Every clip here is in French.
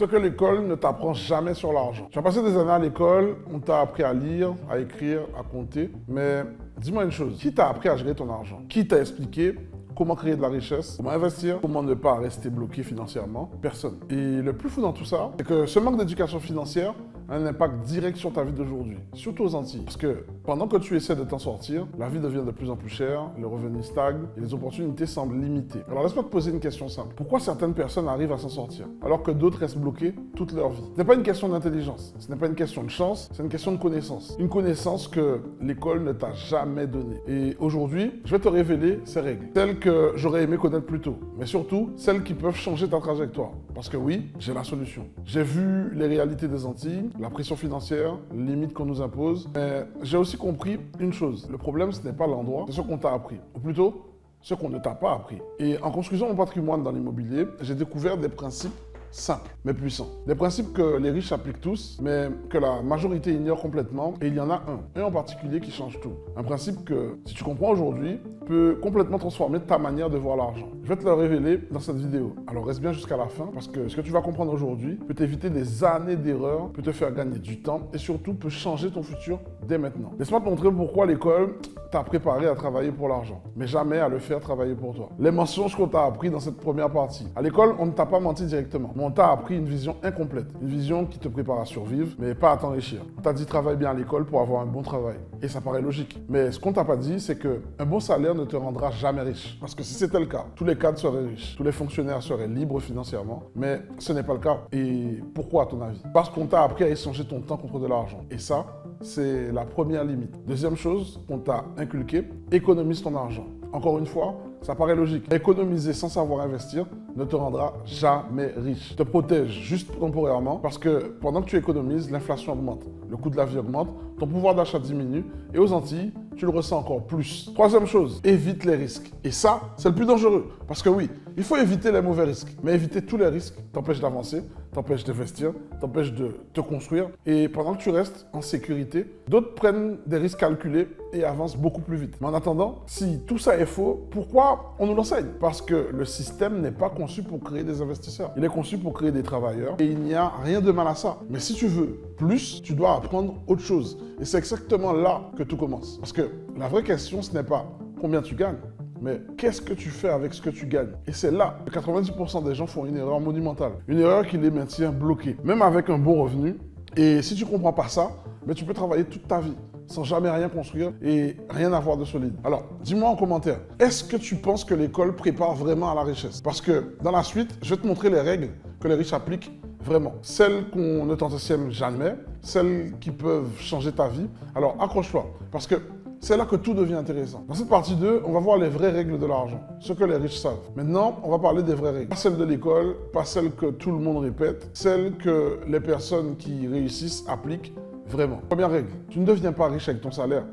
Ce que l'école ne t'apprend jamais sur l'argent. Tu as passé des années à l'école, on t'a appris à lire, à écrire, à compter, mais dis-moi une chose, qui t'a appris à gérer ton argent? Qui t'a expliqué comment créer de la richesse, comment investir, comment ne pas rester bloqué financièrement? Personne. Et le plus fou dans tout ça, c'est que ce manque d'éducation financière a un impact direct sur ta vie d'aujourd'hui, surtout aux Antilles. Parce que pendant que tu essaies de t'en sortir, la vie devient de plus en plus chère, le revenu stagne et les opportunités semblent limitées. Alors laisse-moi te poser une question simple. Pourquoi certaines personnes arrivent à s'en sortir alors que d'autres restent bloquées toute leur vie? Ce n'est pas une question d'intelligence, ce n'est pas une question de chance, c'est une question de connaissance. Une connaissance que l'école ne t'a jamais donnée. Et aujourd'hui, je vais te révéler ces règles. Celles que j'aurais aimé connaître plus tôt, mais surtout celles qui peuvent changer ta trajectoire. Parce que oui, j'ai la solution. J'ai vu les réalités des Antilles, la pression financière, les limites qu'on nous impose, mais j'ai aussi compris une chose. Le problème, ce n'est pas l'endroit, c'est ce qu'on t'a appris. Ou plutôt, ce qu'on ne t'a pas appris. Et en construisant mon patrimoine dans l'immobilier, j'ai découvert des principes simples, mais puissants. Des principes que les riches appliquent tous, mais que la majorité ignore complètement. Et il y en a un en particulier qui change tout. Un principe que, si tu comprends aujourd'hui, peut complètement transformer ta manière de voir l'argent. Je vais te le révéler dans cette vidéo. Alors reste bien jusqu'à la fin, parce que ce que tu vas comprendre aujourd'hui peut t'éviter des années d'erreurs, peut te faire gagner du temps et surtout peut changer ton futur dès maintenant. Laisse-moi te montrer pourquoi l'école t'a préparé à travailler pour l'argent, mais jamais à le faire travailler pour toi. Les mensonges qu'on t'a appris dans cette première partie. À l'école, on ne t'a pas menti directement, mais on t'a appris une vision incomplète. Une vision qui te prépare à survivre, mais pas à t'enrichir. On t'a dit travaille bien à l'école pour avoir un bon travail. Et ça paraît logique. Mais ce qu'on t'a pas dit, c'est qu'un bon salaire ne te rendra jamais riche. Parce que si c'était le cas, tous les cadres seraient riches, tous les fonctionnaires seraient libres financièrement, mais ce n'est pas le cas. Et pourquoi à ton avis? Parce qu'on t'a appris à échanger ton temps contre de l'argent. Et ça, c'est la première limite. Deuxième chose qu'on t'a inculqué, économise ton argent. Encore une fois, ça paraît logique. Économiser sans savoir investir ne te rendra jamais riche. Te protège juste temporairement parce que pendant que tu économises, l'inflation augmente, le coût de la vie augmente, ton pouvoir d'achat diminue et aux Antilles, tu le ressens encore plus. Troisième chose, évite les risques. Et ça, c'est le plus dangereux. Parce que oui, il faut éviter les mauvais risques. Mais éviter tous les risques t'empêche d'avancer, t'empêche d'investir, t'empêche de te construire. Et pendant que tu restes en sécurité, d'autres prennent des risques calculés et avancent beaucoup plus vite. Mais en attendant, si tout ça est faux, pourquoi on nous l'enseigne? Parce que le système n'est pas conçu pour créer des investisseurs. Il est conçu pour créer des travailleurs et il n'y a rien de mal à ça. Mais si tu veux plus, tu dois apprendre autre chose. Et c'est exactement là que tout commence. Parce que la vraie question, ce n'est pas combien tu gagnes, mais qu'est-ce que tu fais avec ce que tu gagnes? Et c'est là que 90% des gens font une erreur monumentale. Une erreur qui les maintient bloqués, même avec un bon revenu. Et si tu ne comprends pas ça, mais tu peux travailler toute ta vie sans jamais rien construire et rien avoir de solide. Alors, dis-moi en commentaire, est-ce que tu penses que l'école prépare vraiment à la richesse? Parce que dans la suite, je vais te montrer les règles que les riches appliquent vraiment. Celles qu'on ne t'enseigne jamais, celles qui peuvent changer ta vie. Alors, accroche-toi, parce que c'est là que tout devient intéressant. Dans cette partie 2, on va voir les vraies règles de l'argent, ce que les riches savent. Maintenant, on va parler des vraies règles. Pas celles de l'école, pas celles que tout le monde répète, celles que les personnes qui réussissent appliquent vraiment. Première règle, tu ne deviens pas riche avec ton salaire.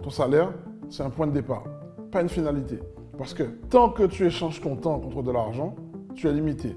Ton salaire, c'est un point de départ, pas une finalité. Parce que tant que tu échanges ton temps contre de l'argent, tu es limité.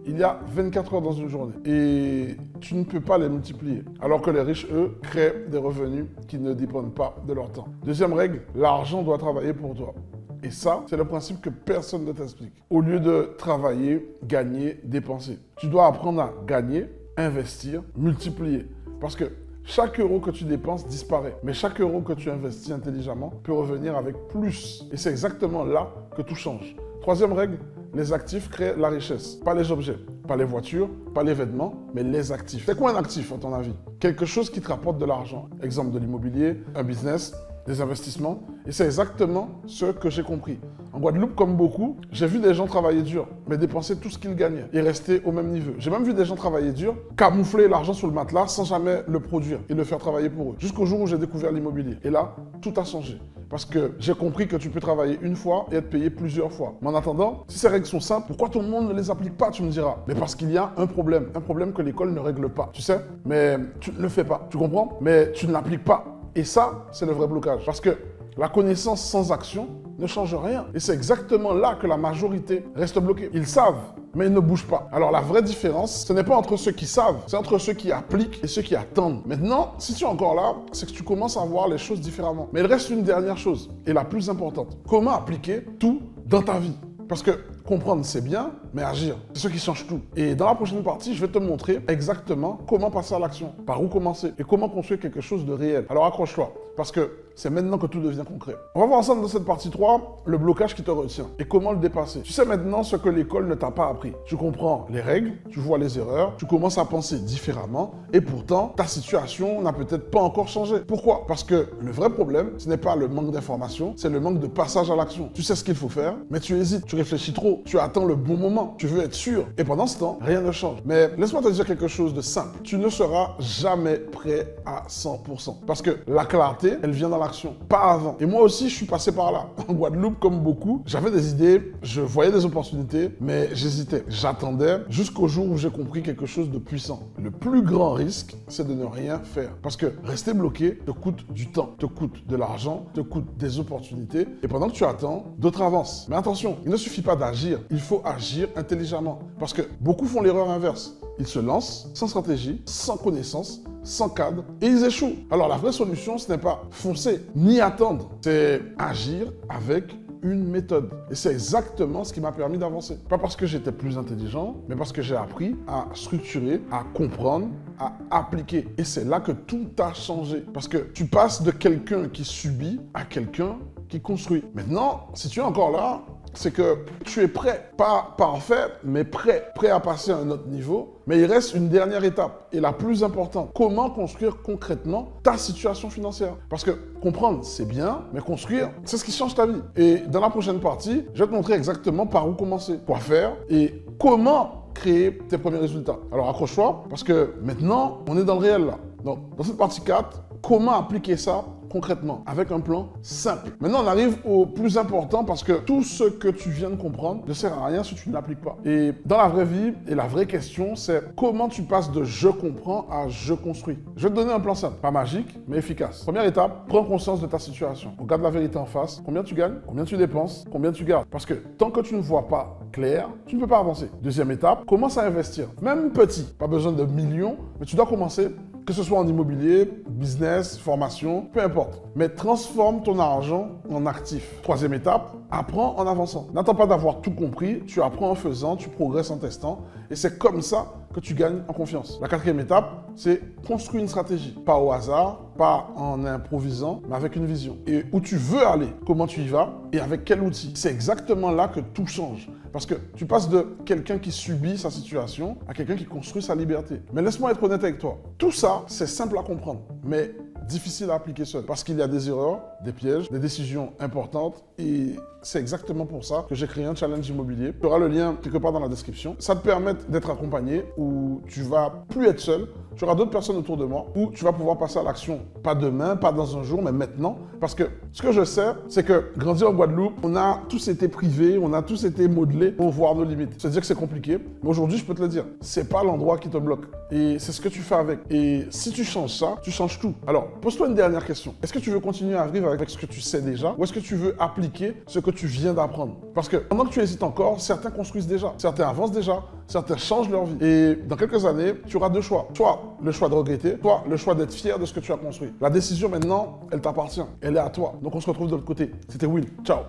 Il y a 24 heures dans une journée et tu ne peux pas les multiplier. Alors que les riches, eux, créent des revenus qui ne dépendent pas de leur temps. Deuxième règle, l'argent doit travailler pour toi. Et ça, c'est le principe que personne ne t'explique. Au lieu de travailler, gagner, dépenser, tu dois apprendre à gagner, investir, multiplier. Parce que chaque euro que tu dépenses disparaît. Mais chaque euro que tu investis intelligemment peut revenir avec plus. Et c'est exactement là que tout change. Troisième règle, les actifs créent la richesse. Pas les objets, pas les voitures, pas les vêtements, mais les actifs. C'est quoi un actif à ton avis? Quelque chose qui te rapporte de l'argent. Exemple de l'immobilier, un business, des investissements. Et c'est exactement ce que j'ai compris. En Guadeloupe, comme beaucoup, j'ai vu des gens travailler dur, mais dépenser tout ce qu'ils gagnaient et rester au même niveau. J'ai même vu des gens travailler dur, camoufler l'argent sous le matelas sans jamais le produire et le faire travailler pour eux. Jusqu'au jour où j'ai découvert l'immobilier. Et là, tout a changé. Parce que j'ai compris que tu peux travailler une fois et être payé plusieurs fois. Mais en attendant, si ces règles sont simples, pourquoi tout le monde ne les applique pas, tu me diras? Mais parce qu'il y a un problème que l'école ne règle pas. Tu sais, mais tu ne le fais pas. Tu comprends? Mais tu ne l'appliques pas. Et ça, c'est le vrai blocage. Parce que la connaissance sans action ne change rien. Et c'est exactement là que la majorité reste bloquée. Ils savent, mais ils ne bougent pas. Alors la vraie différence, ce n'est pas entre ceux qui savent, c'est entre ceux qui appliquent et ceux qui attendent. Maintenant, si tu es encore là, c'est que tu commences à voir les choses différemment. Mais il reste une dernière chose, et la plus importante. Comment appliquer tout dans ta vie? Parce que comprendre, c'est bien, mais agir. C'est ce qui change tout. Et dans la prochaine partie, je vais te montrer exactement comment passer à l'action, par où commencer et comment construire quelque chose de réel. Alors accroche-toi, parce que c'est maintenant que tout devient concret. On va voir ensemble dans cette partie 3 le blocage qui te retient et comment le dépasser. Tu sais maintenant ce que l'école ne t'a pas appris. Tu comprends les règles, tu vois les erreurs, tu commences à penser différemment et pourtant ta situation n'a peut-être pas encore changé. Pourquoi? Parce que le vrai problème, ce n'est pas le manque d'information, c'est le manque de passage à l'action. Tu sais ce qu'il faut faire, mais tu hésites, tu réfléchis trop, tu attends le bon moment, tu veux être sûr et pendant ce temps, rien ne change. Mais laisse-moi te dire quelque chose de simple. Tu ne seras jamais prêt à 100% parce que la clarté, elle vient dans l'action, pas avant. Et moi aussi, je suis passé par là. En Guadeloupe, comme beaucoup, j'avais des idées, je voyais des opportunités, mais j'hésitais. J'attendais jusqu'au jour où j'ai compris quelque chose de puissant. Le plus grand risque, c'est de ne rien faire. Parce que rester bloqué te coûte du temps, te coûte de l'argent, te coûte des opportunités. Et pendant que tu attends, d'autres avancent. Mais attention, il ne suffit pas d'agir, il faut agir intelligemment. Parce que beaucoup font l'erreur inverse. Ils se lancent sans stratégie, sans connaissance, sans cadre, et ils échouent. Alors la vraie solution, ce n'est pas foncer, ni attendre, c'est agir avec une méthode. Et c'est exactement ce qui m'a permis d'avancer. Pas parce que j'étais plus intelligent, mais parce que j'ai appris à structurer, à comprendre, à appliquer. Et c'est là que tout a changé. Parce que tu passes de quelqu'un qui subit à quelqu'un qui construit. Maintenant, si tu es encore là, c'est que tu es prêt, pas parfait, mais prêt à passer à un autre niveau. Mais il reste une dernière étape, et la plus importante. Comment construire concrètement ta situation financière? Parce que comprendre, c'est bien, mais construire, c'est ce qui change ta vie. Et dans la prochaine partie, je vais te montrer exactement par où commencer, quoi faire, et comment créer tes premiers résultats. Alors accroche-toi, parce que maintenant, on est dans le réel là. Donc, dans cette partie 4, comment appliquer ça concrètement, avec un plan simple. Maintenant, on arrive au plus important parce que tout ce que tu viens de comprendre ne sert à rien si tu ne l'appliques pas. Et dans la vraie vie, et la vraie question, c'est comment tu passes de je comprends à je construis. Je vais te donner un plan simple, pas magique, mais efficace. Première étape, prends conscience de ta situation. Regarde la vérité en face. Combien tu gagnes, combien tu dépenses, combien tu gardes. Parce que tant que tu ne vois pas clair, tu ne peux pas avancer. Deuxième étape, commence à investir. Même petit, pas besoin de millions, mais tu dois commencer, que ce soit en immobilier, business, formation, peu importe. Mais transforme ton argent en actif. Troisième étape, apprends en avançant. N'attends pas d'avoir tout compris, tu apprends en faisant, tu progresses en testant. Et c'est comme ça que tu gagnes en confiance. La quatrième étape, c'est construire une stratégie. Pas au hasard, pas en improvisant, mais avec une vision. Et où tu veux aller, comment tu y vas et avec quel outil. C'est exactement là que tout change. Parce que tu passes de quelqu'un qui subit sa situation à quelqu'un qui construit sa liberté. Mais laisse-moi être honnête avec toi. Tout ça, c'est simple à comprendre, mais difficile à appliquer seul. Parce qu'il y a des erreurs, des pièges, des décisions importantes. Et c'est exactement pour ça que j'ai créé un challenge immobilier. Tu auras le lien quelque part dans la description. Ça te permet d'être accompagné où tu vas plus être seul. Tu auras d'autres personnes autour de moi où tu vas pouvoir passer à l'action. Pas demain, pas dans un jour, mais maintenant. Parce que ce que je sais, c'est que grandir en Guadeloupe, on a tous été privés, on a tous été modelés pour voir nos limites. C'est-à-dire que c'est compliqué. Mais aujourd'hui, je peux te le dire, c'est pas l'endroit qui te bloque. Et c'est ce que tu fais avec. Et si tu changes ça, tu changes tout. Alors, pose-toi une dernière question. Est-ce que tu veux continuer à vivre avec ce que tu sais déjà ou est-ce que tu veux appliquer ce que tu viens d'apprendre? Parce que pendant que tu hésites encore, certains construisent déjà, certains avancent déjà, certains changent leur vie. Et dans quelques années, tu auras deux choix. Soit le choix de regretter, soit le choix d'être fier de ce que tu as construit. La décision maintenant, elle t'appartient. Elle est à toi. Donc on se retrouve de l'autre côté. C'était Will. Ciao.